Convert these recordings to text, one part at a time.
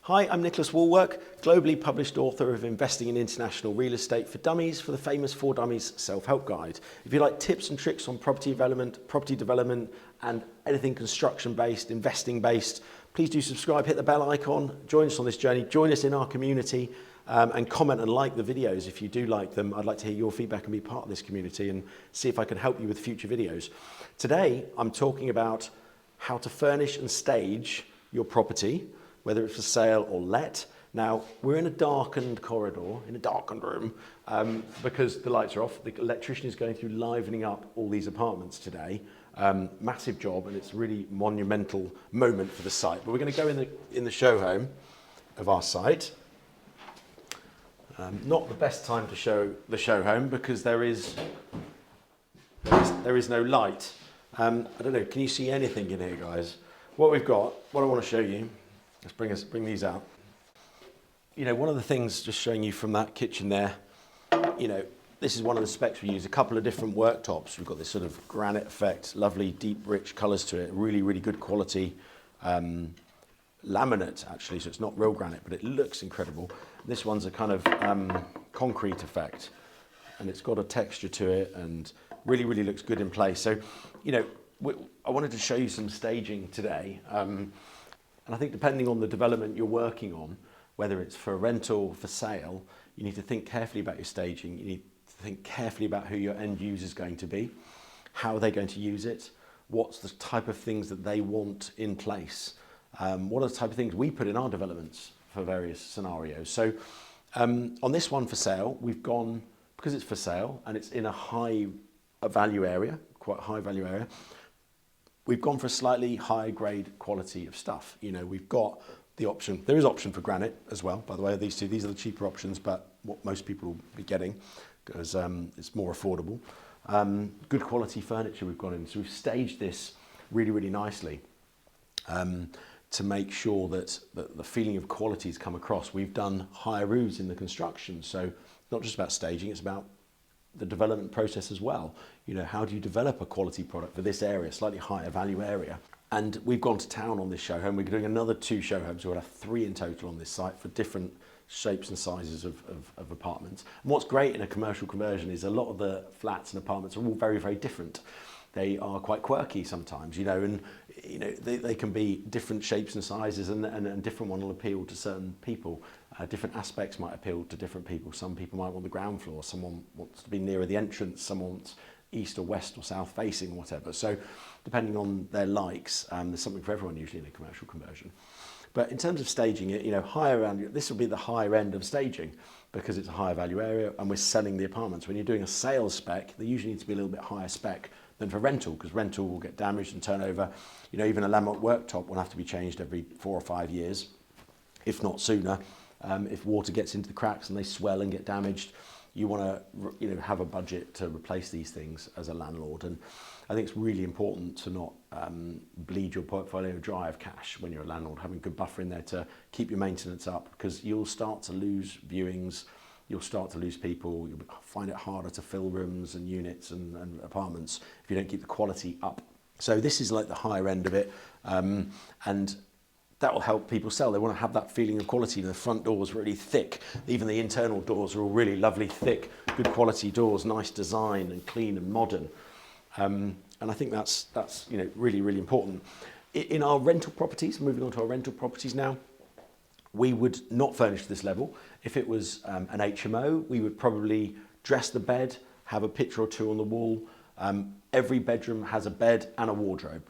Hi, I'm Nicholas Woolwork, globally published author of Investing in International Real Estate for Dummies for the famous For Dummies self-help guide. If you like tips and tricks on property development and anything construction-based, investing-based, please do subscribe, hit the bell icon, join us on this journey, join us in our community, and comment and like the videos if you do like them. I'd like to hear your feedback and be part of this community and see if I can help you with future videos. Today, I'm talking about how to furnish and stage your property, whether it's for sale or let. Now, we're in a darkened corridor, in a darkened room, because the lights are off. The electrician is going through livening up all these apartments today. Massive job, and it's a really monumental moment for the site. But we're going to go in the show home of our site. Not the best time to show the show home because there is no light. I don't know, can you see anything in here, guys? What we've got, what I want to show you, let's bring these out. You know, one of the things, just showing you from that kitchen there, you know, this is one of the specs we use, a couple of different worktops. We've got this sort of granite effect, lovely, deep, rich colours to it, really, really good quality laminate, actually, so it's not real granite, but it looks incredible. This one's a kind of concrete effect, and it's got a texture to it, and really, really looks good in place. So, you know, I wanted to show you some staging today. And I think depending on the development you're working on, whether it's for rental or for sale, you need to think carefully about your staging. You need to think carefully about who your end user is going to be, how they're going to use it, what's the type of things that they want in place, what are the type of things we put in our developments for various scenarios. So on this one for sale, we've gone, because it's for sale and it's in a high value area, quite a high value area, we've gone for a slightly high grade quality of stuff. You know, we've got the option, there is option for granite as well, by the way, these are the cheaper options, but what most people will be getting because it's more affordable. Good quality furniture we've got in. So we've staged this really, really nicely to make sure that the feeling of quality has come across. We've done higher roofs in the construction. So it's not just about staging, it's about the development process as well. You know, how do you develop a quality product for this area, slightly higher value area? And we've gone to town on this show home. We're doing another 2 show homes. We'll have 3 in total on this site for different shapes and sizes of apartments. And what's great in a commercial conversion is a lot of the flats and apartments are all very, very different. They are quite quirky sometimes, you know, and you know they can be different shapes and sizes, and different one will appeal to certain people. Different aspects might appeal to different people. Some people might want the ground floor, someone wants to be nearer the entrance, someone wants east or west or south facing, whatever. So depending on their likes, there's something for everyone usually in a commercial conversion. But in terms of staging it, you know, higher end, this will be the higher end of staging because it's a higher value area and we're selling the apartments. When you're doing a sales spec, they usually need to be a little bit higher spec than for rental, because rental will get damaged and turn over. You know, even a laminate worktop will have to be changed every 4 or 5 years, if not sooner. If water gets into the cracks and they swell and get damaged, you want to, you know, have a budget to replace these things as a landlord. And I think it's really important to not bleed your portfolio dry of cash when you're a landlord, having good buffer in there to keep your maintenance up, because you'll start to lose viewings, you'll start to lose people, you'll find it harder to fill rooms and units and apartments if you don't keep the quality up. So this is like the higher end of it, and that will help people sell. They want to have that feeling of quality. The front doors really thick, even the internal doors are all really lovely, thick, good quality doors, nice design and clean and modern. And I think that's you know, really, really important. In our rental properties, moving on to our rental properties now, we would not furnish this level. If it was an HMO, we would probably dress the bed, have a picture or 2 on the wall. Every bedroom has a bed and a wardrobe.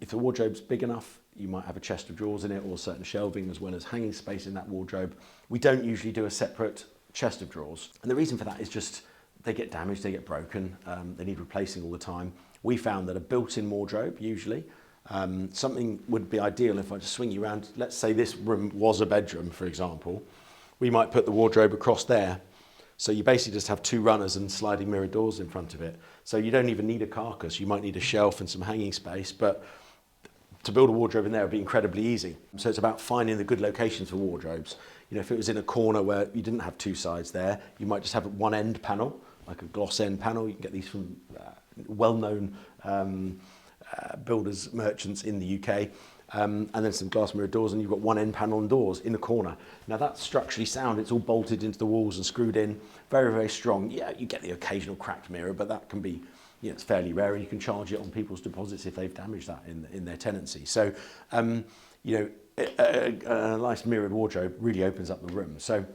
If the wardrobe's big enough, you might have a chest of drawers in it or certain shelving as well as hanging space in that wardrobe. We don't usually do a separate chest of drawers. And the reason for that is just they get damaged, they get broken, they need replacing all the time. We found that a built-in wardrobe, usually, something would be ideal if I just swing you around. Let's say this room was a bedroom, for example. We might put the wardrobe across there. So you basically just have 2 runners and sliding mirror doors in front of it. So you don't even need a carcass. You might need a shelf and some hanging space, but to build a wardrobe in there would be incredibly easy. So it's about finding the good locations for wardrobes. You know, if it was in a corner where you didn't have 2 sides there, you might just have one end panel, like a gloss end panel. You can get these from well-known builders, merchants in the UK. and then some glass mirror doors, and you've got one end panel and doors in the corner. Now that's structurally sound, it's all bolted into the walls and screwed in, very, very strong. Yeah, you get the occasional cracked mirror, but that can be, you know, it's fairly rare, and you can charge it on people's deposits if they've damaged that in their tenancy. So, you know, a nice mirrored wardrobe really opens up the room. So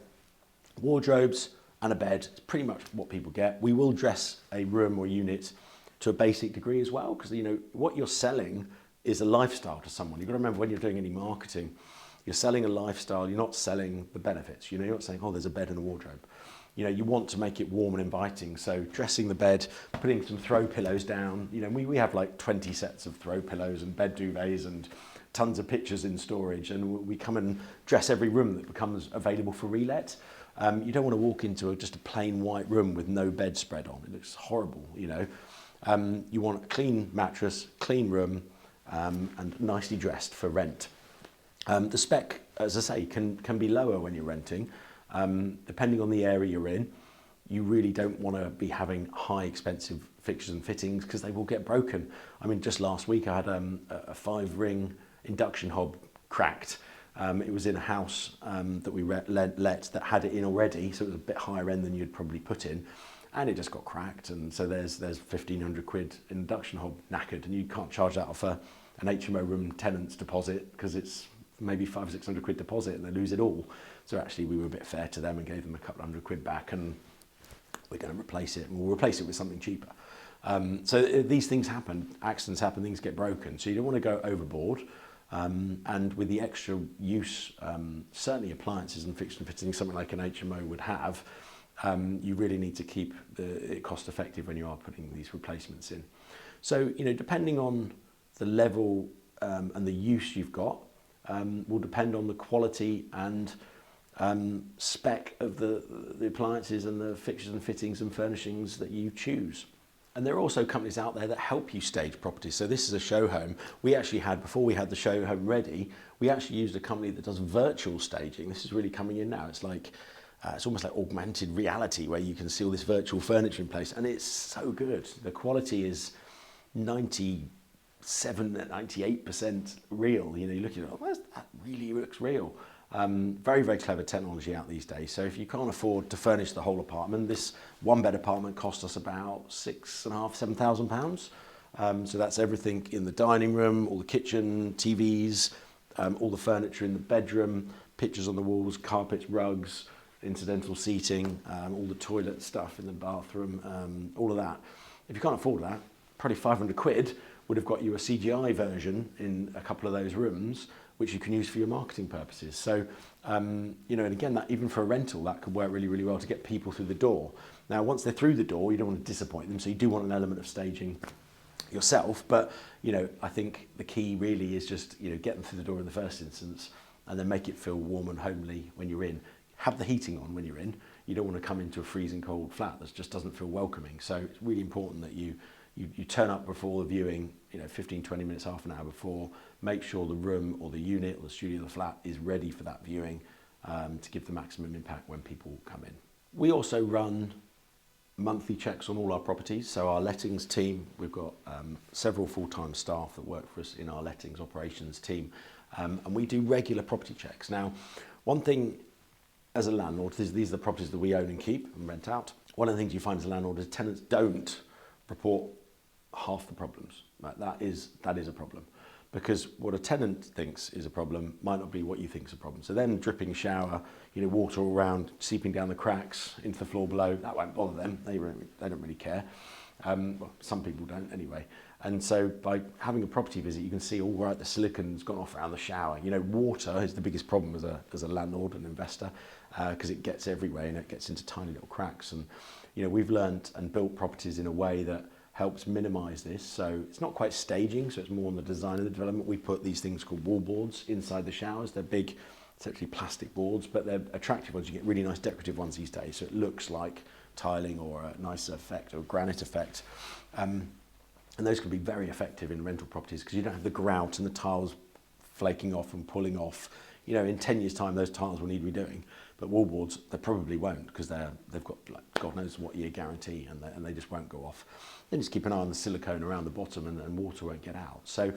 wardrobes and a bed is pretty much what people get. We will dress a room or unit to a basic degree as well, because, you know, what you're selling is a lifestyle to someone. You've got to remember, when you're doing any marketing, you're selling a lifestyle, you're not selling the benefits. You know, you're not saying, oh, there's a bed and a wardrobe. You know, you want to make it warm and inviting. So dressing the bed, putting some throw pillows down. You know, we have like 20 sets of throw pillows and bed duvets and tons of pictures in storage, and we come and dress every room that becomes available for relet. You don't want to walk into just a plain white room with no bedspread on. It looks horrible, you know. You want a clean mattress, clean room, and nicely dressed for rent. The spec, as I say, can be lower when you're renting. Depending on the area you're in, you really don't want to be having high expensive fixtures and fittings, because they will get broken. I mean, just last week I had a 5-ring induction hob cracked. It was in a house that we let that had it in already, so it was a bit higher end than you'd probably put in, and it just got cracked. And so there's 1,500 quid induction hob knackered, and you can't charge that off an HMO room tenant's deposit, because it's maybe 500-600 quid deposit and they lose it all. So actually we were a bit fair to them and gave them a couple hundred quid back, and we're going to replace it, and we'll replace it with something cheaper. So these things happen, accidents happen, things get broken, so you don't want to go overboard. And with the extra use, certainly appliances and fixture and fittings, something like an HMO would have, you really need to keep it cost effective when you are putting these replacements in. So, you know, depending on the level and the use you've got, will depend on the quality and spec of the appliances and the fixtures and fittings and furnishings that you choose. And there are also companies out there that help you stage properties. So this is a show home. We actually had, before we had the show home ready, we actually used a company that does virtual staging. This is really coming in now. It's like, it's almost like augmented reality, where you can see all this virtual furniture in place, and it's so good. The quality is 98% real. You know, you look at it, oh, that really looks real. Very, very clever technology out these days. So if you can't afford to furnish the whole apartment, this 1-bed apartment cost us about £6,500, £7,000. So that's everything in the dining room, all the kitchen, TVs, all the furniture in the bedroom, pictures on the walls, carpets, rugs, incidental seating, all the toilet stuff in the bathroom, all of that. If you can't afford that, probably 500 quid would have got you a CGI version in a couple of those rooms, which you can use for your marketing purposes. So, you know, and again, that even for a rental, that could work really, really well to get people through the door. Now, once they're through the door, you don't want to disappoint them, so you do want an element of staging yourself. But, you know, I think the key really is just, you know, get them through the door in the first instance, and then make it feel warm and homely when you're in. Have the heating on when you're in. You don't want to come into a freezing cold flat that just doesn't feel welcoming. So it's really important that you turn up before the viewing, you know, 15, 20 minutes, half an hour before. Make sure the room or the unit or the studio or the flat is ready for that viewing, to give the maximum impact when people come in. We also run monthly checks on all our properties. So our lettings team, we've got several full-time staff that work for us in our lettings operations team, and we do regular property checks. Now, one thing as a landlord, these are the properties that we own and keep and rent out. One of the things you find as a landlord is tenants don't report half the problems. Right? That is a problem, because what a tenant thinks is a problem might not be what you think is a problem. So then dripping shower, you know, water all around, seeping down the cracks into the floor below, that won't bother them. They don't really care. Well, some people don't anyway. And so by having a property visit, you can see, all right, the silicon's gone off around the shower. You know, water is the biggest problem as a landlord and investor, because it gets everywhere and it gets into tiny little cracks. And, you know, we've learned and built properties in a way that helps minimize this. So it's not quite staging, so it's more on the design of the development. We put these things called wall boards inside the showers. They're big, essentially plastic boards, but they're attractive ones. You get really nice decorative ones these days, so it looks like tiling or a nice effect or granite effect. And those can be very effective in rental properties, because you don't have the grout and the tiles flaking off and pulling off. You know, in 10 years' time, those tiles will need redoing. But wall boards, they probably won't, because they've got, like, God knows what year guarantee, and they just won't go off. Then just keep an eye on the silicone around the bottom, and water won't get out. So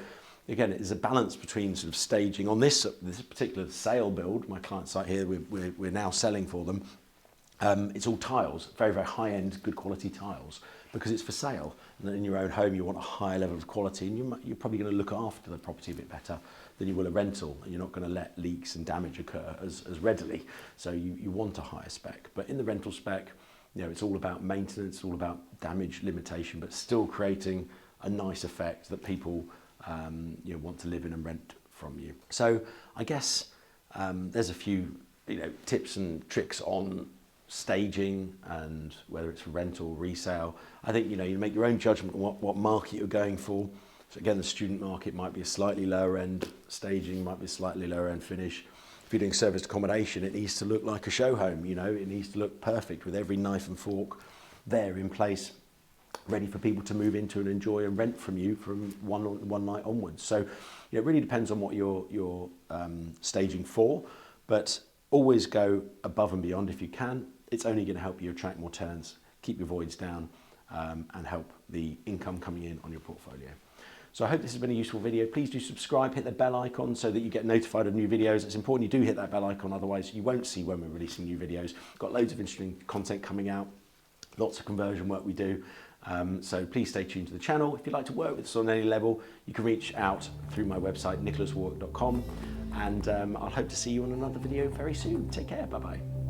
again, it's a balance between sort of staging on this particular sale build. My client site here, we're now selling for them. It's all tiles, very, very high-end, good quality tiles, because it's for sale. And then in your own home, you want a higher level of quality, and you're probably going to look after the property a bit better than you will a rental, and you're not going to let leaks and damage occur as readily. So you want a higher spec. But in the rental spec, you know, it's all about maintenance, it's all about damage limitation, but still creating a nice effect that people you know, want to live in and rent from you. So I guess there's a few, you know, tips and tricks on staging, and whether it's for rental or resale. I think, you know, you make your own judgment on what market you're going for. So again, the student market might be a slightly lower end staging, might be a slightly lower end finish. If you're doing serviced accommodation, it needs to look like a show home, you know, it needs to look perfect with every knife and fork there in place, ready for people to move into and enjoy and rent from you from one night onwards. So, you know, it really depends on what you're staging for, but always go above and beyond if you can. It's only going to help you attract more tenants, keep your voids down, and help the income coming in on your portfolio. So I hope this has been a useful video. Please do subscribe, hit the bell icon so that you get notified of new videos. It's important you do hit that bell icon, otherwise you won't see when we're releasing new videos. Got loads of interesting content coming out, lots of conversion work we do. So please stay tuned to the channel. If you'd like to work with us on any level, you can reach out through my website, nicholaswarwick.com, and I'll hope to see you on another video very soon. Take care, bye-bye.